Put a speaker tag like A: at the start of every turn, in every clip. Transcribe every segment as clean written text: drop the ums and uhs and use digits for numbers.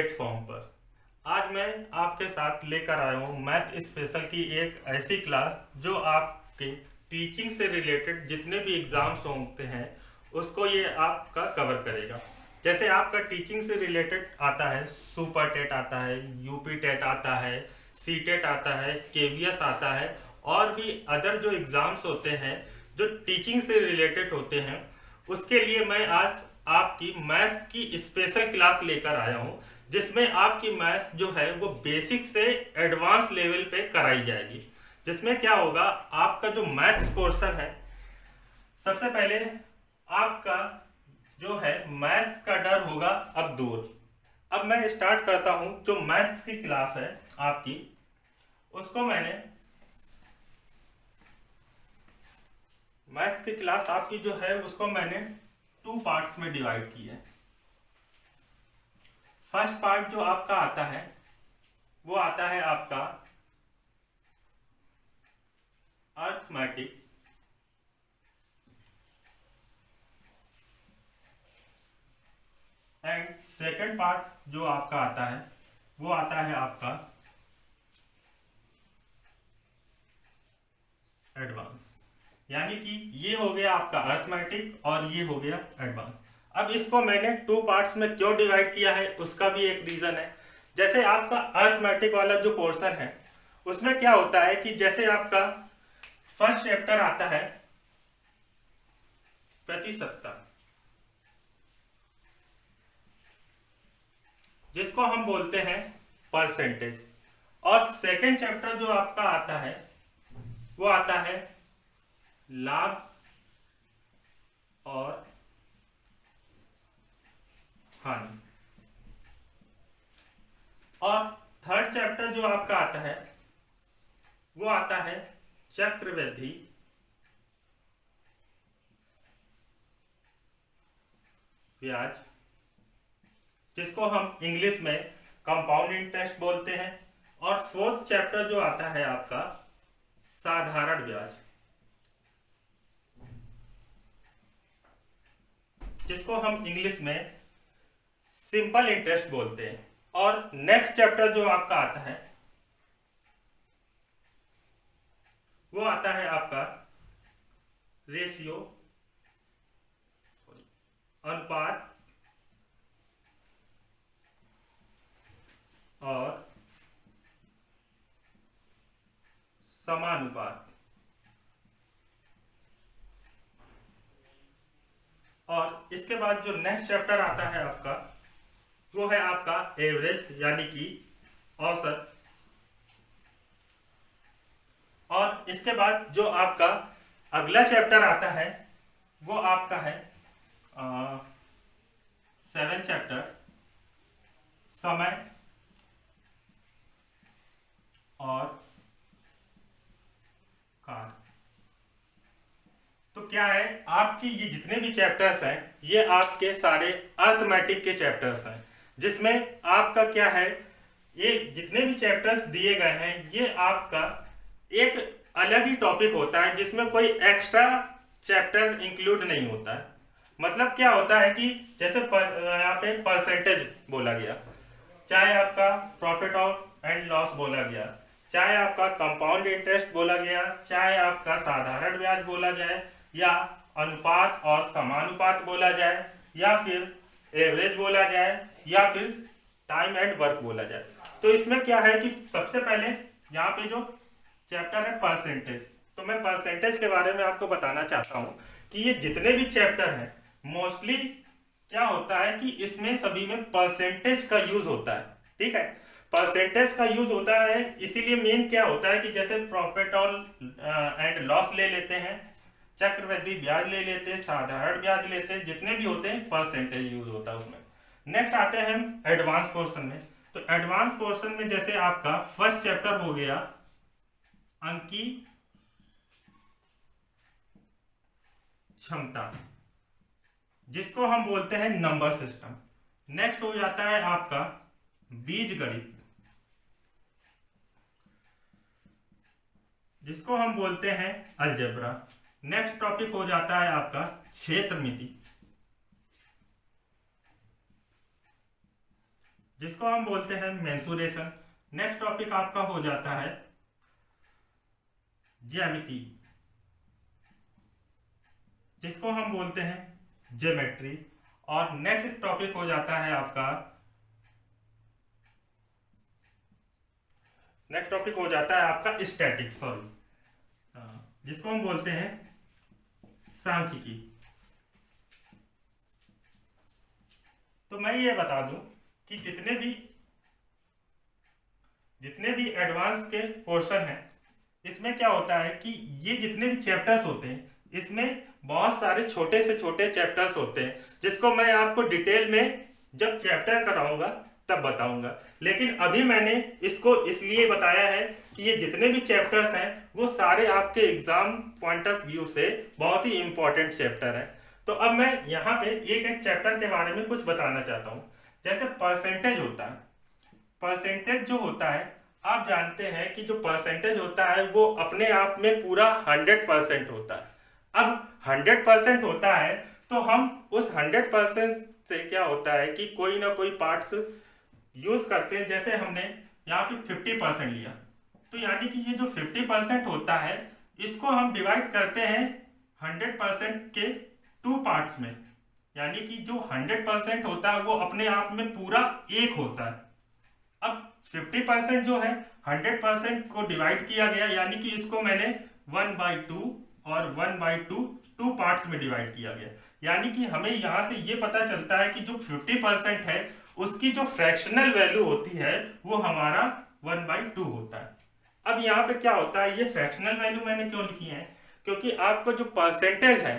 A: Platform पर। आज मैं आपके साथ लेकर आया हूँ मैथ स्पेशल की एक ऐसी क्लास जो आपके टीचिंग से रिलेटेड जितने भी एग्जाम्स होते हैं उसको ये आपका कवर करेगा। जैसे आपका टीचिंग से रिलेटेड आता है, सुपर टेट आता है, यूपी टेट आता है, सी टेट आता है, केवीएस आता है और भी अदर जो एग्जाम्स होते हैं जो टीचिंग से रिलेटेड होते हैं, उसके लिए मैं आज आपकी मैथ्स की स्पेशल क्लास लेकर आया हूं, जिसमें आपकी मैथ्स जो है वो बेसिक से एडवांस लेवल पे कराई जाएगी। जिसमें क्या होगा, आपका जो मैथ्स पोर्शन है, सबसे पहले आपका जो है मैथ्स का डर होगा अब दूर। अब मैं स्टार्ट करता हूं। जो मैथ्स की क्लास है आपकी, उसको मैंने मैथ्स की क्लास आपकी जो है उसको मैंने 2 पार्ट्स में डिवाइड की है। फर्स्ट पार्ट जो आपका आता है वो आता है आपका अर्थमेटिक, एंड सेकंड पार्ट जो आपका आता है वो आता है आपका एडवांस। यानी कि ये हो गया आपका अर्थमेटिक और ये हो गया एडवांस। अब इसको मैंने 2 पार्ट्स में क्यों डिवाइड किया है उसका भी एक रीजन है। जैसे आपका अर्थमेटिक वाला जो पोर्शन है उसमें क्या होता है कि जैसे आपका फर्स्ट चैप्टर आता है प्रतिशतता, जिसको हम बोलते हैं परसेंटेज, और सेकंड चैप्टर जो आपका आता है वो आता है लाभ और हानि, और थर्ड चैप्टर जो आपका आता है वो आता है चक्रवृद्धि ब्याज, जिसको हम इंग्लिश में कंपाउंड इंटरेस्ट बोलते हैं। और फोर्थ चैप्टर जो आता है आपका साधारण ब्याज, जिसको हम इंग्लिश में सिंपल इंटरेस्ट बोलते हैं। और नेक्स्ट चैप्टर जो आपका आता है वो आता है आपका रेशियो, अनुपात और समानुपात। और इसके बाद जो नेक्स्ट चैप्टर आता है आपका वो है आपका एवरेज, यानी कि औसत। और इसके बाद जो आपका अगला चैप्टर आता है वो आपका है 7 चैप्टर समय और काल। तो क्या है, आपकी ये जितने भी चैप्टर्स हैं ये आपके सारे अर्थमेटिक के चैप्टर्स हैं, जिसमें आपका क्या है, ये जितने भी चैप्टर्स दिए गए हैं ये आपका एक अलग ही टॉपिक होता है, जिसमें कोई एक्स्ट्रा चैप्टर इंक्लूड नहीं होता है। मतलब क्या होता है कि जैसे यहाँ पे परसेंटेज बोला गया, चाहे आपका प्रॉफिट और एंड लॉस बोला गया, चाहे आपका कंपाउंड इंटरेस्ट बोला गया, चाहे आपका साधारण ब्याज बोला जाए, या अनुपात और समानुपात बोला जाए, या फिर एवरेज बोला जाए, या फिर टाइम एंड वर्क बोला जाए। तो इसमें क्या है कि सबसे पहले यहाँ पे जो चैप्टर है परसेंटेज, तो मैं परसेंटेज के बारे में आपको बताना चाहता हूँ कि ये जितने भी चैप्टर हैं मोस्टली क्या होता है कि इसमें सभी में परसेंटेज का यूज होता है। ठीक है, परसेंटेज का यूज होता है, इसीलिए मेन क्या होता है कि जैसे प्रॉफिट और एंड लॉस ले लेते हैं, चक्रवृद्धि ब्याज ले लेते हैं, साधारण ब्याज लेते हैं, जितने भी होते हैं परसेंटेज यूज होता है उसमें। नेक्स्ट आते हैं हम एडवांस पोर्शन में। तो एडवांस पोर्शन में जैसे आपका फर्स्ट चैप्टर हो गया अंकी क्षमता, जिसको हम बोलते हैं नंबर सिस्टम। नेक्स्ट हो जाता है आपका बीज गणित, जिसको हम बोलते हैं अलजेब्रा। नेक्स्ट टॉपिक हो जाता है आपका क्षेत्रमिति, जिसको हम बोलते हैं मेंसुरेशन। नेक्स्ट टॉपिक आपका हो जाता है ज्यामिति, जिसको हम बोलते हैं ज्योमेट्री। और नेक्स्ट टॉपिक हो जाता है आपका, नेक्स्ट टॉपिक हो जाता है आपका स्टैटिक्स, सॉरी, जिसको हम बोलते हैं सांख्यिकी। तो मैं ये बता दूं कि जितने भी एडवांस के पोर्शन हैं, इसमें क्या होता है कि ये जितने भी चैप्टर्स होते हैं, इसमें बहुत सारे छोटे से छोटे चैप्टर्स होते हैं, जिसको मैं आपको डिटेल में जब चैप्टर कराऊंगा तब बताऊंगा। लेकिन अभी मैंने इसको इसलिए बताया है कि ये जितने भी चैप्टर्स हैं वो सारे आपके एग्जाम पॉइंट ऑफ व्यू से बहुत ही इंपॉर्टेंट चैप्टर है। तो अब मैं यहाँ पे एक एक चैप्टर के बारे में कुछ बताना चाहता हूँ। जैसे परसेंटेज होता है, परसेंटेज जो होता है, आप जानते हैं कि जो परसेंटेज होता है वो अपने आप में पूरा 100% होता है। अब 100% होता है तो हम उस 100% से क्या होता है कि कोई ना कोई पार्ट्स यूज करते हैं। जैसे हमने यहाँ पे 50% लिया, तो यानी कि ये जो 50% होता है इसको हम डिवाइड करते हैं 100% के 2 पार्ट्स में, यानी कि जो 100% होता है वो अपने आप में पूरा एक होता है। अब 50% जो है 100% को डिवाइड किया गया, यानी कि इसको मैंने 1/2 और 1/2 2 पार्ट्स में डिवाइड किया गया। यानी कि हमें यहाँ से ये पता चलता है कि जो 50% है उसकी जो फ्रैक्शनल वैल्यू होती है वो हमारा 1/2 होता है। अब यहाँ पे क्या होता है, ये फ्रैक्शनल वैल्यू मैंने क्यों लिखी है, क्योंकि आपको जो परसेंटेज है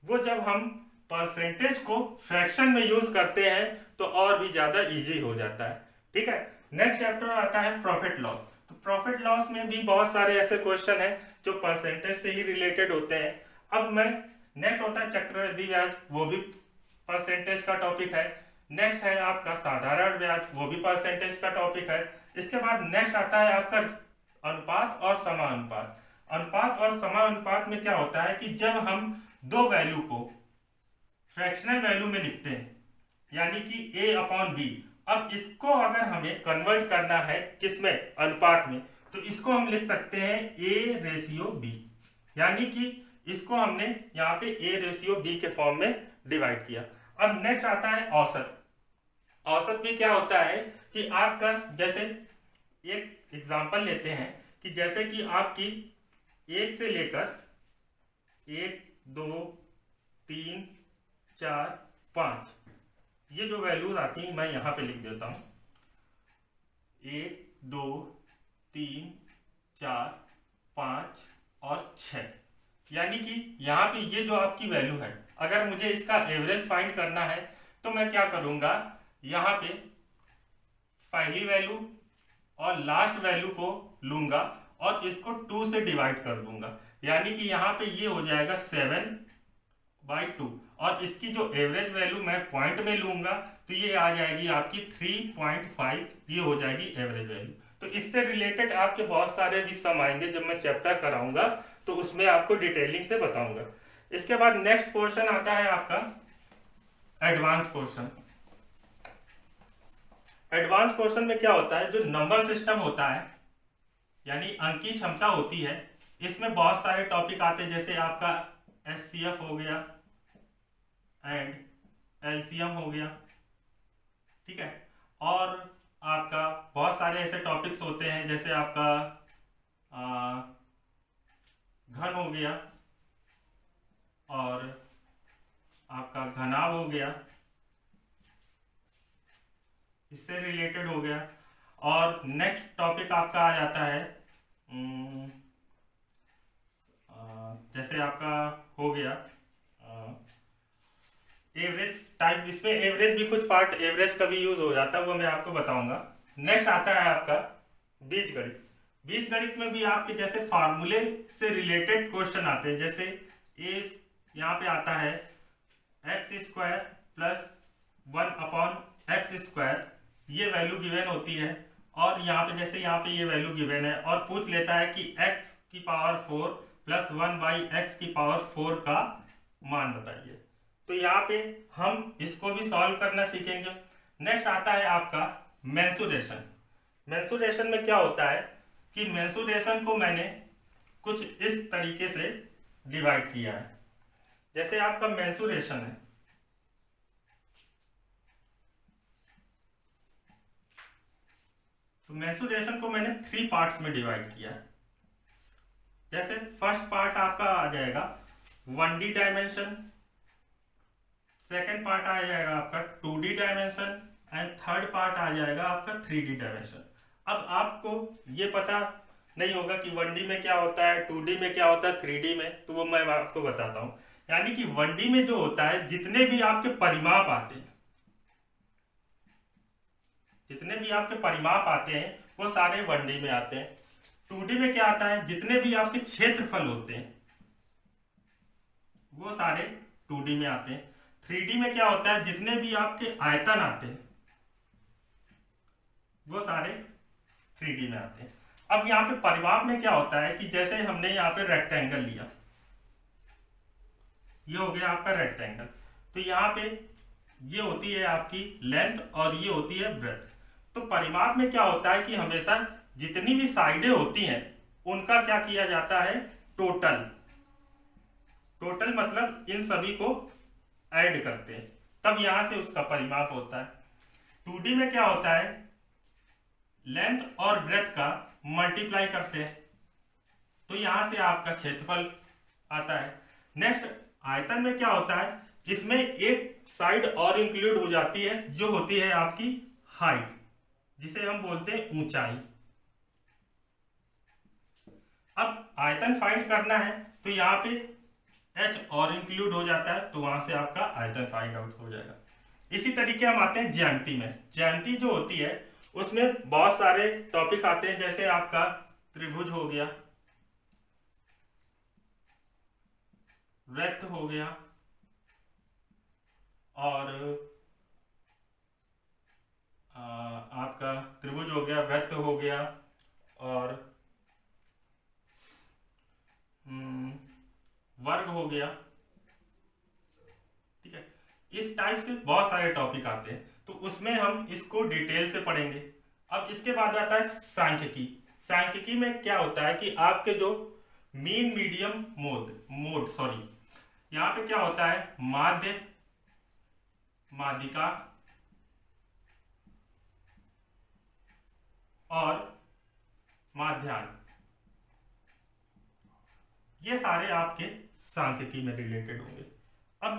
A: वो जब हम परसेंटेज को फ्रैक्शन में यूज करते हैं तो और भी ज्यादा इजी हो जाता है। ठीक है, नेक्स्ट चैप्टर आता है प्रॉफिट लॉस। तो प्रॉफिट लॉस में भी बहुत सारे ऐसे क्वेश्चन हैं जो परसेंटेज से ही रिलेटेड होते हैं। अब मैं नेक्स्ट होता है चक्रवृद्धि ब्याज, वो भी परसेंटेज का टॉपिक है। नेक्स्ट है आपका साधारण ब्याज, वो भी परसेंटेज का टॉपिक है। इसके बाद नेक्स्ट आता है आपका अनुपात और समानुपात। अनुपात और समानुपात में क्या होता है कि जब हम दो वैल्यू को फ्रैक्शनल वैल्यू में लिखते हैं, यानी कि A/B, अब इसको अगर हमें कन्वर्ट करना है किसमें, अनुपात में, तो इसको हम लिख सकते हैं A/B, यानी कि इसको हमने यहाँ पे A/B के फॉर्म में डिवाइड किया। अब नेक्स्ट आता है औसत। औसत में क्या होता है कि आपका, जैसे एक एग्जांपल लेते हैं कि जैसे कि आपकी 1 से लेकर 1 2 3 4 5 ये जो वैल्यूज आती हैं मैं यहाँ पे लिख देता हूँ, 1 2 3 4 5 और 6। यानी कि यहाँ पे ये जो आपकी वैल्यू है, अगर मुझे इसका एवरेज फाइंड करना है तो मैं क्या करूँगा, यहाँ पे पहली वैल्यू और लास्ट वैल्यू को लूंगा और इसको 2 से डिवाइड कर दूंगा, यानी कि यहाँ पे ये हो जाएगा 7/2, और इसकी जो एवरेज वैल्यू मैं पॉइंट में लूंगा तो ये आ जाएगी आपकी 3.5, ये हो जाएगी एवरेज वैल्यू। तो इससे रिलेटेड आपके बहुत सारे भी सम आएंगे, जब मैं चैप्टर कराऊंगा तो उसमें आपको डिटेलिंग से बताऊंगा। इसके बाद नेक्स्ट पोर्शन आता है आपका एडवांस पोर्शन। एडवांस पोर्शन में क्या होता है, जो नंबर सिस्टम होता है यानी अंकी क्षमता होती है, इसमें बहुत सारे टॉपिक आते हैं। जैसे आपका HCF हो गया एंड LCM हो गया, ठीक है, और आपका बहुत सारे ऐसे टॉपिक्स होते हैं जैसे आपका घन हो गया और आपका घनाभ हो गया, इससे रिलेटेड हो गया। और नेक्स्ट टॉपिक आपका आ जाता है जैसे आपका हो गया एवरेज टाइप। इसमें एवरेज भी कुछ पार्ट एवरेज का भी यूज हो जाता है, वो मैं आपको बताऊंगा। नेक्स्ट आता है आपका बीजगणित। बीजगणित में भी आपके जैसे फार्मूले से रिलेटेड क्वेश्चन आते हैं। जैसे यहाँ पे आता है x² + 1/x², ये वैल्यू गिवन होती है, और यहाँ पे जैसे यहाँ पे ये वैल्यू गिवन है और पूछ लेता है कि x⁴ + 1/x⁴ का मान बताइए। तो यहाँ पे हम इसको भी सॉल्व करना सीखेंगे। नेक्स्ट आता है आपका मेंसुरेशन। मेंसुरेशन में क्या होता है कि मेंसुरेशन को मैंने कुछ इस तरीके से डिवाइड किया है। जैसे आपका मेंसुरेशन है, तो मेंसुरेशन को मैंने 3 पार्ट्स में डिवाइड किया है। जैसे फर्स्ट पार्ट आपका आ जाएगा 1D डायमेंशन, सेकेंड पार्ट आ जाएगा आपका 2D dimension and third part आ जाएगा आपका 3D डायमेंशन। अब आपको ये पता नहीं होगा कि 1D में क्या होता है, 2D में क्या होता है, 3D में, तो वो मैं आपको बताता हूँ। यानी कि 1D में जो होता है, जितने भी आपके परिमाप आते हैं, जितने भी आपके परिमाप आते हैं वो सारे 1D में आते हैं। 2D में क्या आता है, जितने भी आपके क्षेत्रफल होते हैं वो सारे 2D में आते हैं। 3D में क्या होता है, जितने भी आपके आयतन आते हैं वो सारे 3D में आते हैं। अब यहाँ पे परिमाप में क्या होता है कि जैसे हमने यहाँ पे रेक्टेंगल लिया, ये हो गया आपका रेक्टेंगल, तो यहाँ पे ये होती है आपकी लेंथ और ये होती है ब्रेड्थ। तो परिमाप में क्या होता है कि हमेशा जितनी भी साइडें होती हैं उनका क्या किया जाता है, टोटल। टोटल मतलब इन सभी को ऐड करते हैं, तब यहां से उसका परिमाप होता है। 2D में क्या होता है, लेंथ और ब्रेड्थ का मल्टीप्लाई करते हैं, तो यहां से आपका क्षेत्रफल आता है। नेक्स्ट आयतन में क्या होता है, इसमें एक साइड और इंक्लूड हो जाती है जो होती है आपकी हाइट, जिसे हम बोलते हैं ऊंचाई। अब आयतन फाइंड करना है तो यहाँ पे h और इंक्लूड हो जाता है, तो वहां से आपका आयतन फाइंड आउट हो जाएगा। इसी तरीके हम आते हैं ज्यामिति में। ज्यामिति जो होती है उसमें बहुत सारे टॉपिक आते हैं, जैसे आपका त्रिभुज हो गया, वृत्त हो गया, और आपका त्रिभुज हो गया, वृत्त हो गया, और वर्ग हो गया। ठीक है, इस टाइप से बहुत सारे टॉपिक आते हैं, तो उसमें हम इसको डिटेल से पढ़ेंगे। अब इसके बाद आता है सांख्यिकी। सांख्यिकी में क्या होता है कि आपके जो मीन मीडियम मोड यहाँ पे क्या होता है, माध्य, माध्यिका और माध्यान्ह, ये सारे आपके सांख्यिकी में रिलेटेड होंगे। अब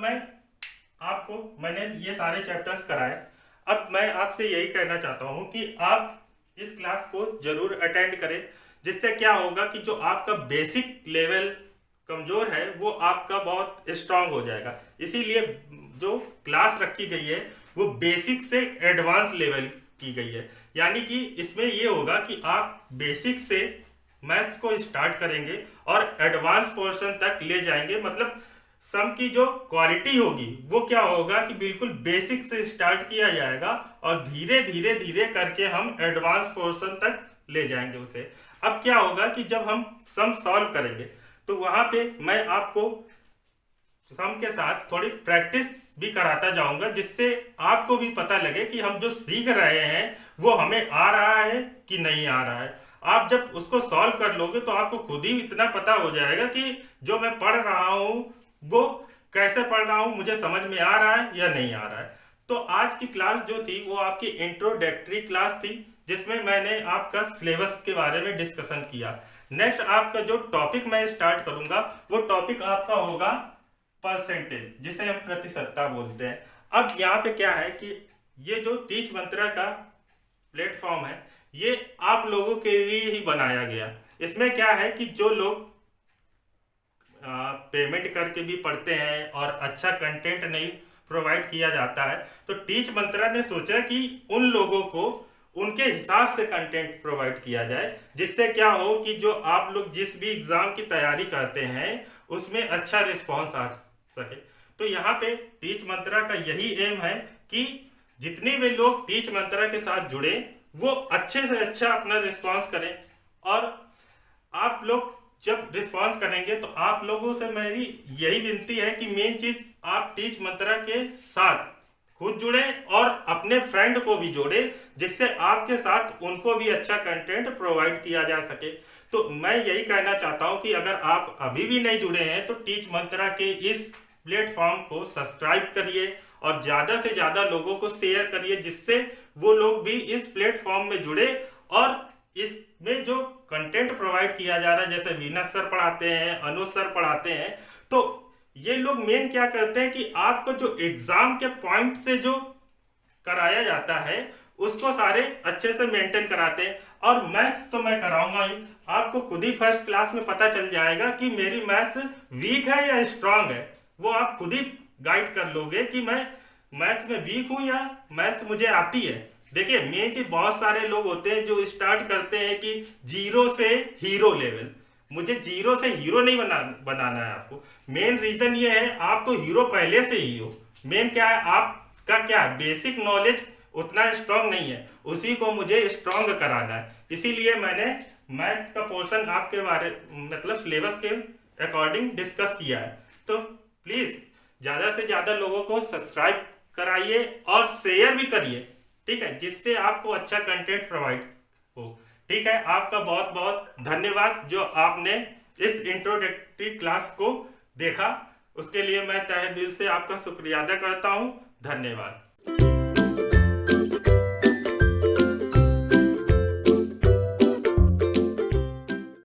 A: मैंने ये सारे चैप्टर्स कराए। अब मैं आपसे यही कहना चाहता हूं कि आप इस क्लास को जरूर अटेंड करें, जिससे क्या होगा कि जो आपका बेसिक लेवल कमजोर है वो आपका बहुत स्ट्रांग हो जाएगा। इसीलिए जो क्लास रखी गई है वो बेसिक से एडवांस लेवल की गई है। यानी कि इसमें ये होगा कि आप बेसिक से मैथ्स को स्टार्ट करेंगे और एडवांस पोर्शन तक ले जाएंगे। मतलब सम की जो क्वालिटी होगी वो क्या होगा कि बिल्कुल बेसिक से स्टार्ट किया जाएगा और धीरे धीरे धीरे करके हम एडवांस पोर्शन तक ले जाएंगे उसे। अब क्या होगा कि जब हम सम सॉल्व करेंगे तो वहां पे मैं आपको सम के साथ थोड़ी प्रैक्टिस भी कराता जाऊंगा, जिससे आपको भी पता लगे कि हम जो सीख रहे हैं वो हमें आ रहा है कि नहीं आ रहा है। आप जब उसको सॉल्व कर लोगे तो आपको खुद ही इतना पता हो जाएगा कि जो मैं पढ़ रहा हूं वो कैसे पढ़ रहा हूं, मुझे समझ में आ रहा है या नहीं आ रहा है। तो आज की क्लास जो थी वो आपकी इंट्रोडक्टरी क्लास थी, जिसमें मैंने आपका सिलेबस के बारे में डिस्कशन किया। नेक्स्ट आपका जो टॉपिक मैं स्टार्ट करूंगा वो टॉपिक आपका होगा परसेंटेज, जिसे हम प्रतिशतता बोलते हैं। अब यहाँ पे क्या है कि ये जो टीच मंत्रा का प्लेटफॉर्म है ये आप लोगों के लिए ही बनाया गया। इसमें क्या है कि जो लोग पेमेंट करके भी पढ़ते हैं और अच्छा कंटेंट नहीं प्रोवाइड किया जाता है, तो टीच मंत्रा ने सोचा कि उन लोगों को उनके हिसाब से कंटेंट प्रोवाइड किया जाए, जिससे क्या हो कि जो आप लोग जिस भी एग्जाम की तैयारी करते हैं उसमें अच्छा रिस्पॉन्स आ सके। तो यहाँ पे टीच मंत्रा का यही एम है कि जितने भी लोग टीच मंत्रा के साथ जुड़े वो अच्छे से अच्छा अपना रिस्पॉन्स करें। और आप लोग जब रिस्पॉन्स करेंगे तो आप लोगों से मेरी यही विनती है कि मेन चीज आप टीच मंत्रा के साथ खुद जुड़े और अपने फ्रेंड को भी जोड़े, जिससे आपके साथ उनको भी अच्छा कंटेंट प्रोवाइड किया जा सके। तो मैं यही कहना चाहता हूं कि अगर आप अभी भी नहीं जुड़े हैं तो टीच मंत्रा के इस प्लेटफॉर्म को सब्सक्राइब करिए और ज्यादा से ज्यादा लोगों को शेयर करिए, जिससे वो लोग भी इस प्लेटफॉर्म में जुड़े और इसमें जो कंटेंट प्रोवाइड किया जा रहा है, जैसे वीनस सर पढ़ाते हैं, अनुज सर पढ़ाते हैं, तो ये लोग मेन क्या करते हैं कि आपको जो एग्जाम के पॉइंट से जो कराया जाता है उसको सारे अच्छे से मेंटेन कराते हैं। और मैथ्स तो मैं कराऊंगा ही, आपको खुद ही फर्स्ट क्लास में पता चल जाएगा कि मेरी मैथ्स वीक है या स्ट्रांग है। वो आप खुद ही गाइड कर लोगे कि मैं मैथ्स में वीक हूं या मैथ्स मुझे आती है। देखिए मेन चीज, बहुत सारे लोग होते हैं जो स्टार्ट करते हैं कि जीरो से हीरो लेवल। मुझे जीरो से हीरो नहीं बनाना है आपको। मेन रीजन ये है, आप तो हीरो पहले से ही हो। मेन क्या है, आपका क्या है, बेसिक नॉलेज उतना स्ट्रांग नहीं है, उसी को मुझे स्ट्रांग कराना है। इसीलिए मैंने मैथ्स का पोर्शन आपके बारे मतलब सिलेबस के अकॉर्डिंग डिस्कस किया है। तो प्लीज ज्यादा से ज्यादा लोगों को सब्सक्राइब कराइए और शेयर भी करिए, ठीक है, जिससे आपको अच्छा कंटेंट प्रोवाइड हो। ठीक है, आपका बहुत बहुत धन्यवाद जो आपने इस इंट्रोडक्टरी क्लास को देखा, उसके लिए मैं तहे दिल से आपका शुक्रिया अदा करता हूं। धन्यवाद।